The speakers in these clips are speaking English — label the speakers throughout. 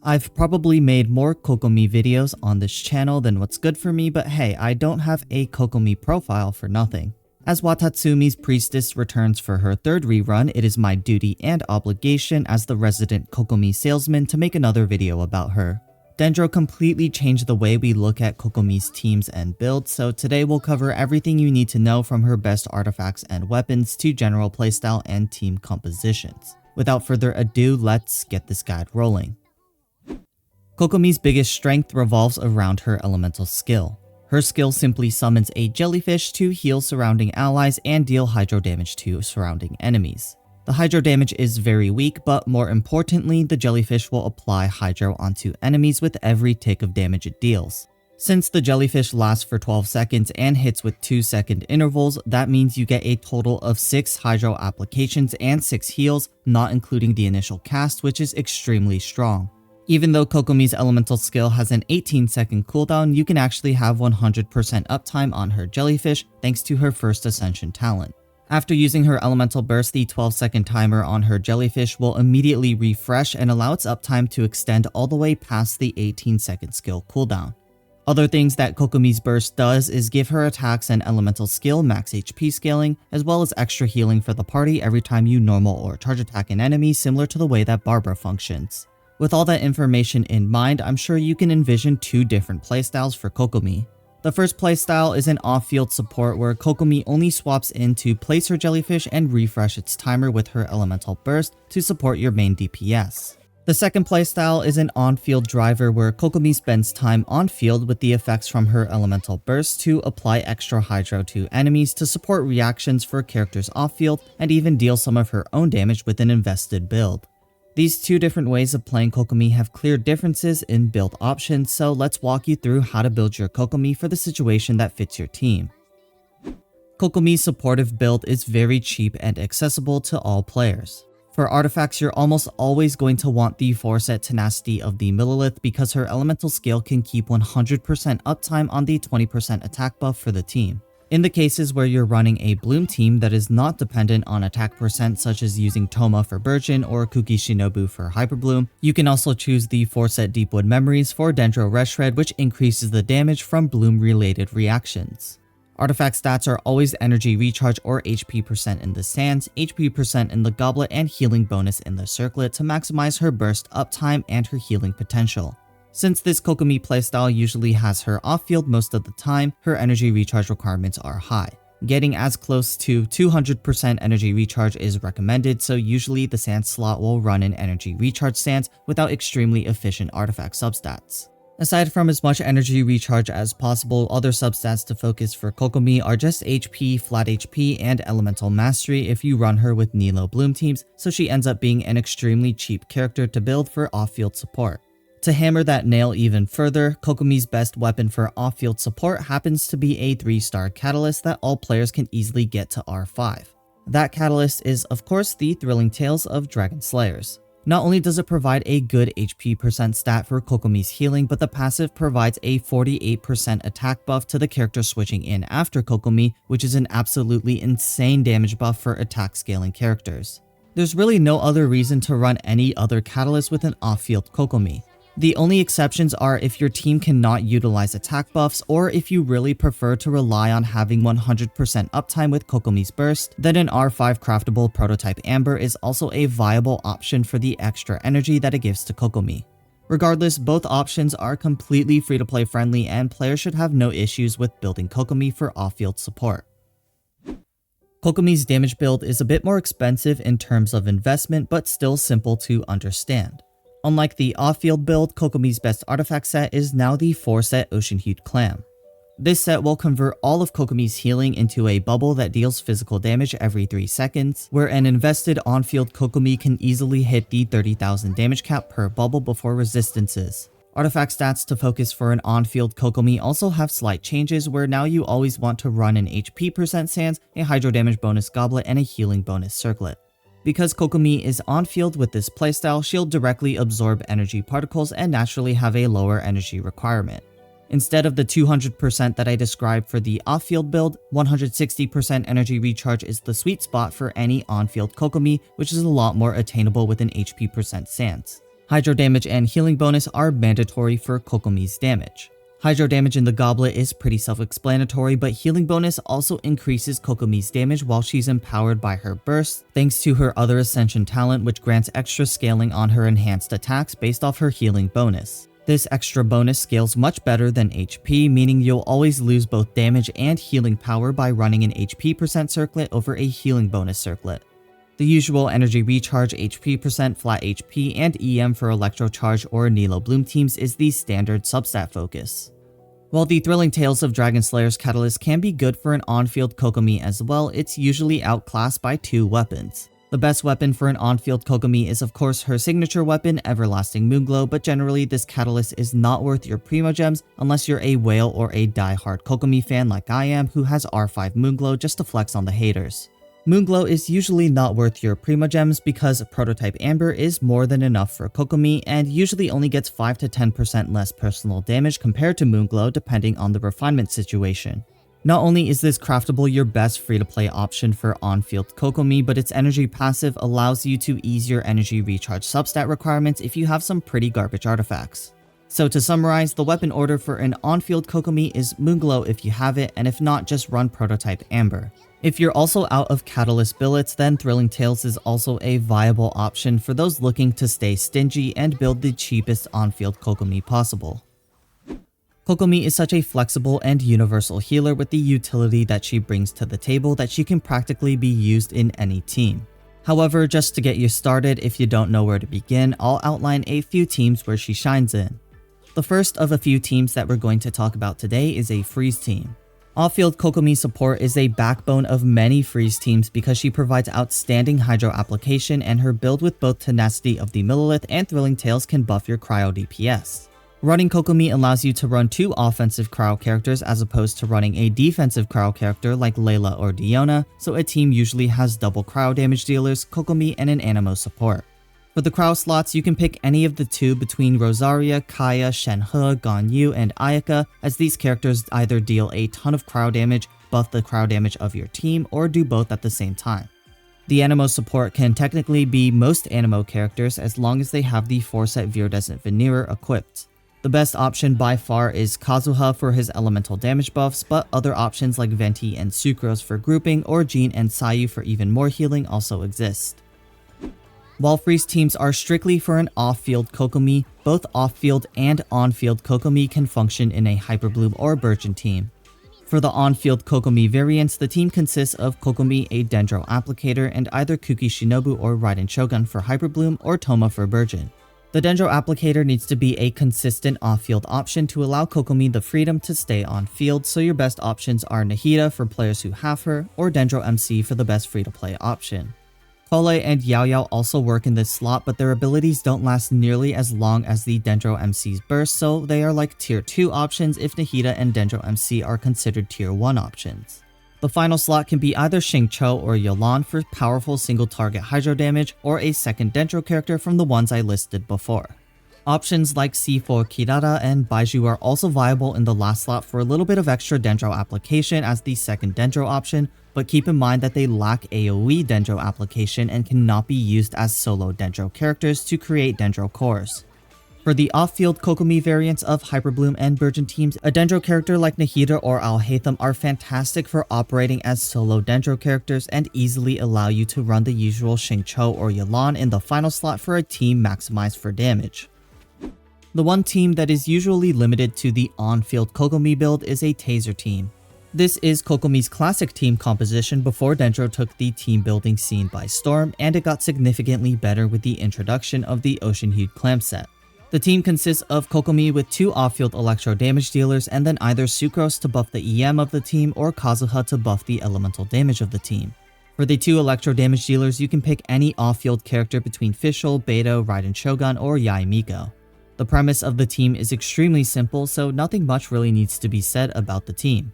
Speaker 1: I've probably made more Kokomi videos on this channel than what's good for me, but hey, I don't have a Kokomi profile for nothing. As Watatsumi's priestess returns for her third rerun, it is my duty and obligation as the resident Kokomi salesman to make another video about her. Dendro completely changed the way we look at Kokomi's teams and builds, so today we'll cover everything you need to know from her best artifacts and weapons to general playstyle and team compositions. Without further ado, let's get this guide rolling. Kokomi's biggest strength revolves around her elemental skill. Her skill simply summons a jellyfish to heal surrounding allies and deal hydro damage to surrounding enemies. The hydro damage is very weak, but more importantly, the jellyfish will apply hydro onto enemies with every tick of damage it deals. Since the jellyfish lasts for 12 seconds and hits with 2-second intervals, that means you get a total of 6 hydro applications and 6 heals, not including the initial cast, which is extremely strong. Even though Kokomi's elemental skill has an 18-second cooldown, you can actually have 100% uptime on her jellyfish thanks to her first ascension talent. After using her elemental burst, the 12-second timer on her jellyfish will immediately refresh and allow its uptime to extend all the way past the 18-second skill cooldown. Other things that Kokomi's burst does is give her attacks and elemental skill max HP scaling, as well as extra healing for the party every time you normal or charge attack an enemy, similar to the way that Barbara functions. With all that information in mind, I'm sure you can envision 2 different playstyles for Kokomi. The first playstyle is an off-field support where Kokomi only swaps in to place her jellyfish and refresh its timer with her elemental burst to support your main DPS. The second playstyle is an on-field driver where Kokomi spends time on-field with the effects from her elemental burst to apply extra hydro to enemies to support reactions for characters off-field and even deal some of her own damage with an invested build. These 2 different ways of playing Kokomi have clear differences in build options, so let's walk you through how to build your Kokomi for the situation that fits your team. Kokomi's supportive build is very cheap and accessible to all players. For artifacts, you're almost always going to want the 4-set Tenacity of the Millelith because her elemental skill can keep 100% uptime on the 20% attack buff for the team. In the cases where you're running a Bloom team that is not dependent on attack percent, such as using Toma for Burgeon or Kuki Shinobu for Hyperbloom, you can also choose the 4-set Deepwood Memories for Dendro Red Shred, which increases the damage from Bloom related reactions. Artifact stats are always energy recharge or HP percent in the sands, HP percent in the goblet, and healing bonus in the circlet to maximize her burst uptime and her healing potential. Since this Kokomi playstyle usually has her off-field most of the time, her energy recharge requirements are high. Getting as close to 200% energy recharge is recommended, so usually the sand slot will run in energy recharge sands without extremely efficient artifact substats. Aside from as much energy recharge as possible, other substats to focus for Kokomi are just HP, flat HP, and elemental mastery if you run her with Nilou Bloom teams, so she ends up being an extremely cheap character to build for off-field support. To hammer that nail even further, Kokomi's best weapon for off-field support happens to be a 3-star catalyst that all players can easily get to R5. That catalyst is, of course, the Thrilling Tales of Dragon Slayers. Not only does it provide a good HP percent stat for Kokomi's healing, but the passive provides a 48% attack buff to the character switching in after Kokomi, which is an absolutely insane damage buff for attack scaling characters. There's really no other reason to run any other catalyst with an off-field Kokomi. The only exceptions are if your team cannot utilize attack buffs, or if you really prefer to rely on having 100% uptime with Kokomi's burst, then an R5 craftable prototype Amber is also a viable option for the extra energy that it gives to Kokomi. Regardless, both options are completely free-to-play friendly and players should have no issues with building Kokomi for off-field support. Kokomi's damage build is a bit more expensive in terms of investment, but still simple to understand. Unlike the off-field build, Kokomi's best artifact set is now the 4-set Ocean Hued Clam. This set will convert all of Kokomi's healing into a bubble that deals physical damage every 3 seconds, where an invested on-field Kokomi can easily hit the 30,000 damage cap per bubble before resistances. Artifact stats to focus for an on-field Kokomi also have slight changes, where now you always want to run an HP percent sands, a hydro damage bonus goblet, and a healing bonus circlet. Because Kokomi is on-field with this playstyle, she'll directly absorb energy particles and naturally have a lower energy requirement. Instead of the 200% that I described for the off-field build, 160% energy recharge is the sweet spot for any on-field Kokomi, which is a lot more attainable with an HP percent Sans. Hydro damage and healing bonus are mandatory for Kokomi's damage. Hydro damage in the goblet is pretty self-explanatory, but healing bonus also increases Kokomi's damage while she's empowered by her burst, thanks to her other ascension talent, which grants extra scaling on her enhanced attacks based off her healing bonus. This extra bonus scales much better than HP, meaning you'll always lose both damage and healing power by running an HP percent circlet over a healing bonus circlet. The usual energy recharge, HP percent, flat HP, and EM for Electro Charge or Nilou Bloom teams is the standard substat focus. While the Thrilling Tales of Dragon Slayer's Catalyst can be good for an on-field Kokomi as well, it's usually outclassed by 2 weapons. The best weapon for an on-field Kokomi is of course her signature weapon, Everlasting Moonglow, but generally this Catalyst is not worth your Primo Gems unless you're a whale or a die-hard Kokomi fan like I am who has R5 Moonglow just to flex on the haters. Moonglow is usually not worth your Primo Gems because Prototype Amber is more than enough for Kokomi and usually only gets 5 to 10% less personal damage compared to Moonglow depending on the refinement situation. Not only is this craftable your best free-to-play option for on-field Kokomi, but its energy passive allows you to ease your energy recharge substat requirements if you have some pretty garbage artifacts. So to summarize, the weapon order for an on-field Kokomi is Moonglow if you have it, and if not, just run Prototype Amber. If you're also out of Catalyst billets, then Thrilling Tales is also a viable option for those looking to stay stingy and build the cheapest on-field Kokomi possible. Kokomi is such a flexible and universal healer with the utility that she brings to the table that she can practically be used in any team. However, just to get you started, if you don't know where to begin, I'll outline a few teams where she shines in. The first of a few teams that we're going to talk about today is a Freeze team. Off-field Kokomi support is a backbone of many Freeze teams because she provides outstanding Hydro application and her build with both Tenacity of the Millelith and Thrilling Tales can buff your Cryo DPS. Running Kokomi allows you to run 2 offensive Cryo characters as opposed to running a defensive Cryo character like Layla or Diona, so a team usually has double Cryo damage dealers, Kokomi, and an Anemo support. For the Cryo slots, you can pick any of the 2 between Rosaria, Kaya, Shenhe, Ganyu, and Ayaka, as these characters either deal a ton of Cryo damage, buff the Cryo damage of your team, or do both at the same time. The Anemo support can technically be most Anemo characters as long as they have the 4-set Viridescent Veneer equipped. The best option by far is Kazuha for his elemental damage buffs, but other options like Venti and Sucrose for grouping or Jean and Sayu for even more healing also exist. While Freeze teams are strictly for an off-field Kokomi, both off-field and on-field Kokomi can function in a Hyperbloom or Burgeon team. For the on-field Kokomi variants, the team consists of Kokomi, a Dendro Applicator, and either Kuki Shinobu or Raiden Shogun for Hyperbloom or Toma for Burgeon. The Dendro Applicator needs to be a consistent off-field option to allow Kokomi the freedom to stay on-field, so your best options are Nahida for players who have her, or Dendro MC for the best free-to-play option. Kole and Yao Yao also work in this slot, but their abilities don't last nearly as long as the Dendro MC's burst, so they are like tier 2 options if Nahida and Dendro MC are considered tier 1 options. The final slot can be either Xingqiu or Yolan for powerful single target hydro damage, or a second Dendro character from the ones I listed before. Options like C4 Kirara and Baiju are also viable in the last slot for a little bit of extra Dendro application as the second Dendro option, but keep in mind that they lack AoE Dendro application and cannot be used as solo Dendro characters to create Dendro cores. For the off-field Kokomi variants of Hyperbloom and Burgeon teams, a Dendro character like Nahida or Alhaitham are fantastic for operating as solo Dendro characters and easily allow you to run the usual Xingqiu or Yolan in the final slot for a team maximized for damage. The one team that is usually limited to the on-field Kokomi build is a Taser team. This is Kokomi's classic team composition before Dendro took the team building scene by storm, and it got significantly better with the introduction of the Ocean Hued Clam set. The team consists of Kokomi with 2 off-field electro damage dealers and then either Sucrose to buff the EM of the team or Kazuha to buff the elemental damage of the team. For the 2 electro damage dealers, you can pick any off-field character between Fischl, Beidou, Raiden Shogun, or Yae Miko. The premise of the team is extremely simple, so nothing much really needs to be said about the team.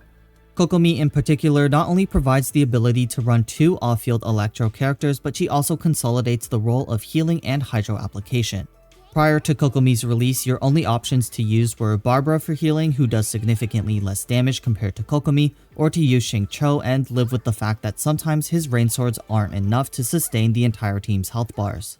Speaker 1: Kokomi in particular not only provides the ability to run 2 off-field electro characters, but she also consolidates the role of healing and hydro application. Prior to Kokomi's release, your only options to use were Barbara for healing, who does significantly less damage compared to Kokomi, or to use Xingqiu and live with the fact that sometimes his rain swords aren't enough to sustain the entire team's health bars.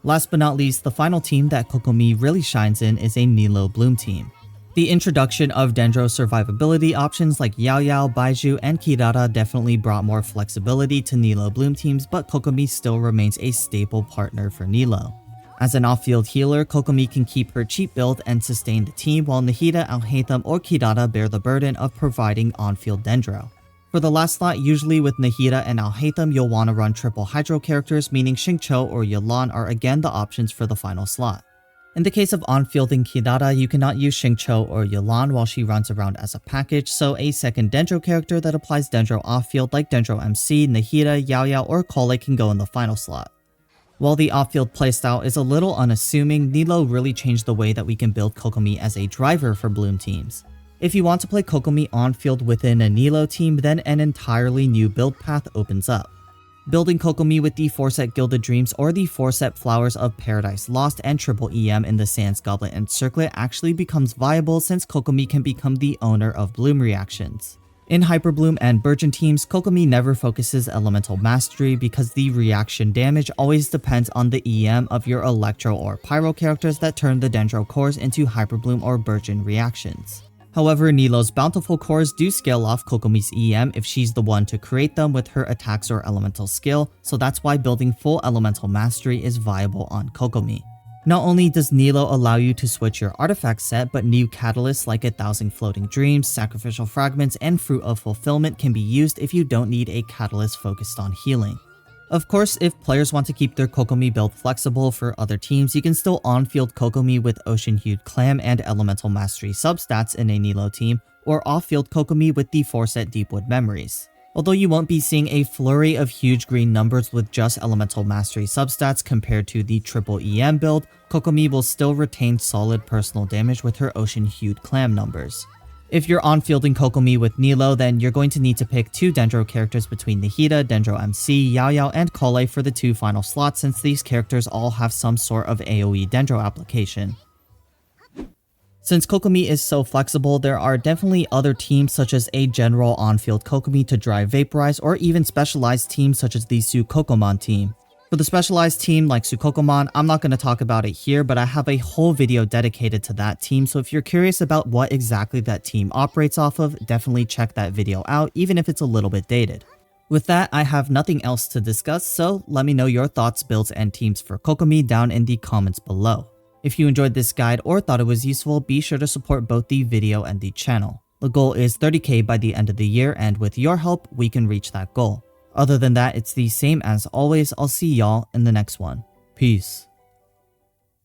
Speaker 1: Last but not least, the final team that Kokomi really shines in is a Nilou Bloom team. The introduction of Dendro survivability options like Yao Yao, Baiju, and Kirara definitely brought more flexibility to Nilou Bloom teams, but Kokomi still remains a staple partner for Nilou. As an off-field healer, Kokomi can keep her cheap build and sustain the team, while Nahida, Alhaitham, or Kirara bear the burden of providing on-field Dendro. For the last slot, usually with Nahida and Alhaitham, you'll want to run triple Hydro characters, meaning Xingqiu or Yelan are again the options for the final slot. In the case of on-fielding Kirara, you cannot use Xingqiu or Yelan while she runs around as a package, so a second Dendro character that applies Dendro off-field like Dendro MC, Nahida, Yao Yao, or Kole can go in the final slot. While the off-field playstyle is a little unassuming, Nilou really changed the way that we can build Kokomi as a driver for Bloom teams. If you want to play Kokomi on-field within a Nilou team, then an entirely new build path opens up. Building Kokomi with the 4-set Gilded Dreams or the 4-set Flowers of Paradise Lost and triple EM in the Sands Goblet and Circlet actually becomes viable since Kokomi can become the owner of Bloom reactions. In Hyperbloom and Burgeon teams, Kokomi never focuses Elemental Mastery because the reaction damage always depends on the EM of your Electro or Pyro characters that turn the Dendro cores into Hyperbloom or Burgeon reactions. However, Nilou's bountiful cores do scale off Kokomi's EM if she's the one to create them with her attacks or elemental skill, so that's why building full elemental mastery is viable on Kokomi. Not only does Nilou allow you to switch your artifact set, but new catalysts like 1,000 Floating Dreams, Sacrificial Fragments, and Fruit of Fulfillment can be used if you don't need a catalyst focused on healing. Of course, if players want to keep their Kokomi build flexible for other teams, you can still on-field Kokomi with Ocean Hued Clam and Elemental Mastery substats in a Nilou team, or off-field Kokomi with the 4-set Deepwood Memories. Although you won't be seeing a flurry of huge green numbers with just Elemental Mastery substats compared to the triple EM build, Kokomi will still retain solid personal damage with her Ocean Hued Clam numbers. If you're on-fielding Kokomi with Nilou, then you're going to need to pick 2 Dendro characters between Nahida, Dendro MC, Yao Yao, and Kole for the 2 final slots since these characters all have some sort of AoE Dendro application. Since Kokomi is so flexible, there are definitely other teams such as a general on-field Kokomi to drive Vaporize, or even specialized teams such as the Sukokomon team. For the specialized team like Sukokomon, I'm not going to talk about it here, but I have a whole video dedicated to that team, so if you're curious about what exactly that team operates off of, definitely check that video out, even if it's a little bit dated. With that, I have nothing else to discuss, so let me know your thoughts, builds, and teams for Kokomi down in the comments below. If you enjoyed this guide or thought it was useful, be sure to support both the video and the channel. The goal is 30k by the end of the year, and with your help, we can reach that goal. Other than that, it's the same as always. I'll see y'all in the next one. Peace.